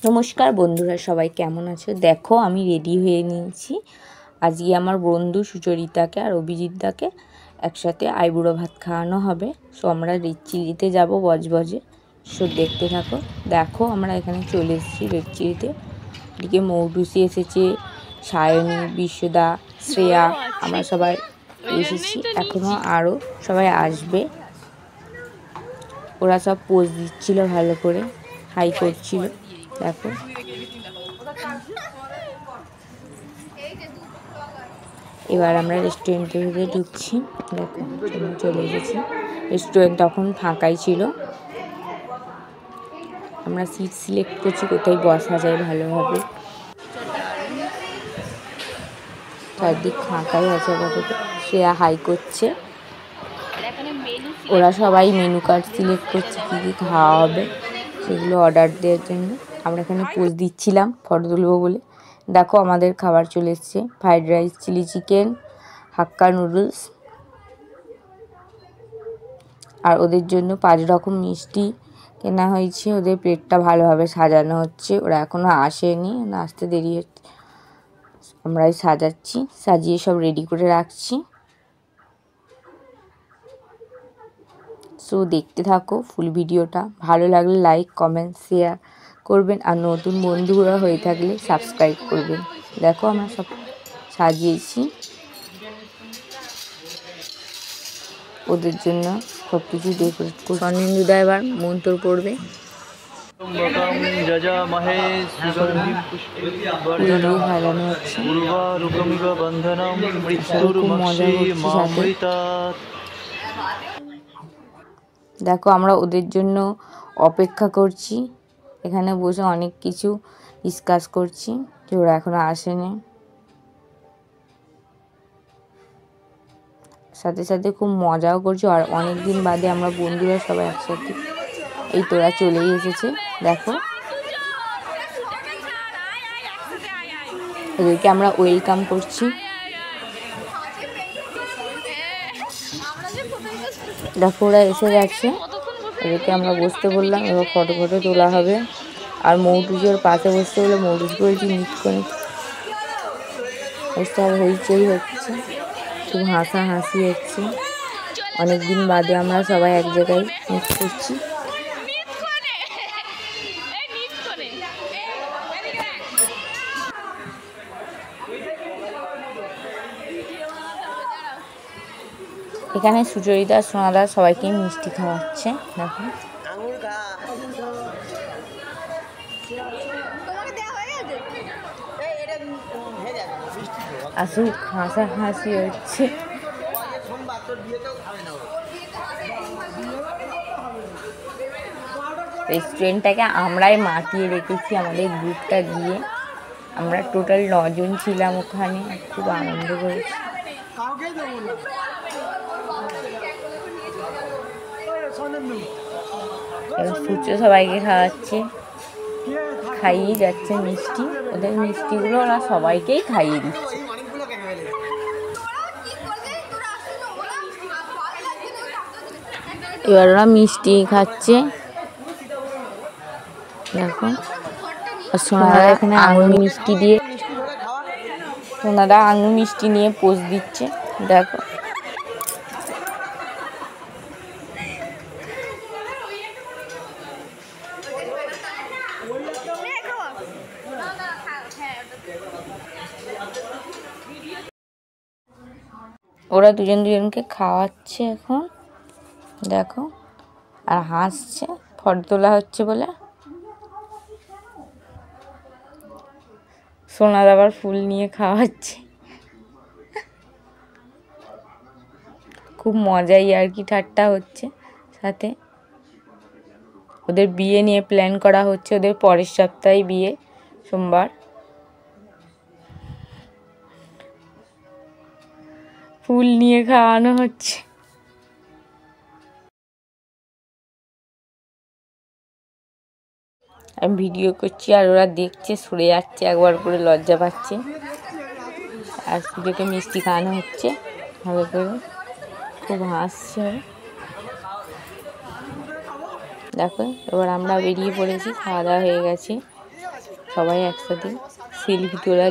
নমস্কার বন্ধুরা, সবাই কেমন আছো? দেখো আমি রেডি হয়ে নিয়েছি। আজকে আমার বন্ধু সুচরিতাকে আর অভিজিৎদাকে একসাথে আইবুড়ো ভাত খাওয়ানো হবে। সো আমরা রেড চিলিতে যাবো বজবজে। সো দেখতে থাকো। দেখো আমরা এখানে চলে এসেছি রেড চিলিতে। এদিকে মৌটুসি এসেছে, সায়নী, বিশ্বদা, শ্রেয়া, আমরা সবাই এসেছি। এখনও আরও সবাই আসবে। ওরা সব পোজ দিচ্ছিল, ভালো করে হাই করছিল। দেখো এবার আমরা রেস্টুরেন্টের ভিতরে ঢুকছি। দেখো চলে এসেছি। রেস্টুরেন্ট তখন ফাঁকাই ছিল। আমরা সিট সিলেক্ট করছি কোথায় বসা যায় ভালোভাবে। চারদিক ফাঁকাই আছে আপাতত। শ্রেয়া হাই করছে। ওরা সবাই মেনু কার্ড সিলেক্ট করছে কী কী খাওয়া হবে সেগুলো অর্ডার দেওয়ার জন্য। আমরা এখানে পোজ দিচ্ছিলাম ফটো তুলবো বলে। দেখো আমাদের খাবার চলে এসছে, ফ্রাইড রাইস, চিলি চিকেন, হাক্কা নুডলস, আর ওদের জন্য 5 রকম মিষ্টি কেনা হয়েছে। ওদের প্লেটটা ভালোভাবে সাজানো হচ্ছে। ওরা এখনও আসেনি, আসতে দেরি হচ্ছে। আমরাই সাজাচ্ছি, সাজিয়ে সব রেডি করে রাখছি। সো দেখতে থাকো ফুল ভিডিওটা। ভালো লাগলে লাইক, কমেন্ট, শেয়ার করবেন, আর নতুন বন্ধুরা হয়ে থাকলে সাবস্ক্রাইব করবেন। দেখো আমরা সব সাজিয়েছি ওদের জন্য, সব কিছু ডেকোরেট করে। স্বর্ণেন্দুদা এবার মন্ত্র পড়বে। হারানো হচ্ছে। খুব মজা করছি সাথে। দেখো আমরা ওদের জন্য অপেক্ষা করছি, এখানে বসে অনেক কিছু ডিসকাস করছি যে ওরা এখনো আসেনি। সাথে সাথে খুব মজাও করছি, আর অনেক দিন বাদে আমরা বন্ধুরা সবাই একসাথে। এই তোরা চলেই এসেছে। দেখো এদেরকে আমরা ওয়েলকাম করছি। দেখো ওরা এসে গেছে, এদেরকে আমরা বসতে বললাম। এবার ফটো তোলা হবে। আর মৌটুসি ওর পাশে বসতে বলে মৌটুসি বলছি নিচ করে বসতে হবে। হইচই হচ্ছে, খুব হাসাহাসি হচ্ছে। অনেকদিন বাদে আমরা সবাই এক জায়গায় মিট করছি। এখানে সুচরিতা, সোনাদা সবাইকে মিষ্টি খাওয়াচ্ছে। দেখো আসুক, হাসাহাসি হচ্ছে। রেস্টুরেন্টটাকে আমরাই মাতিয়ে রেখেছি আমাদের গ্রুপটা দিয়ে। আমরা টোটাল 9 জন ছিলাম ওখানে, খুব আনন্দ করেছি। এবার সূর্য সবাইকে খাওয়াচ্ছে, খাইয়ে যাচ্ছে মিষ্টি। ওদের মিষ্টিগুলো ওরা সবাইকেই খাইয়ে দিচ্ছে। এবার ওরা মিষ্টি খাচ্ছে। দেখো সোনাদা এখানে আঙুর মিষ্টি দিয়ে, সোনাদা আঙুর মিষ্টি নিয়ে পোজ দিচ্ছে। দেখো ওরা দুজনকে খাওয়াচ্ছে এখন। দেখো আর হাসছে, ফটো তোলা হচ্ছে বলে। সোনার আবার ফুল নিয়ে খাওয়াচ্ছে। খুব মজাই আর কি ঠাট্টা হচ্ছে সাথে। ওদের বিয়ে নিয়ে প্ল্যান করা হচ্ছে, ওদের পরের সপ্তাহে বিয়ে, সোমবার। ফুল নিয়ে খাওয়ানো হচ্ছে। আমি ভিডিও করছি আর ওরা দেখছে, সরে যাচ্ছে, একবার করে লজ্জা পাচ্ছে। আর সুযোগে মিষ্টি খাওয়ানো হচ্ছে ভালো করে, খুব হাসছে। দেখো এবার আমরা বেরিয়ে পড়েছি, খাওয়া দাওয়া হয়ে গেছে। সবাই একসাথে সেলফি তোলার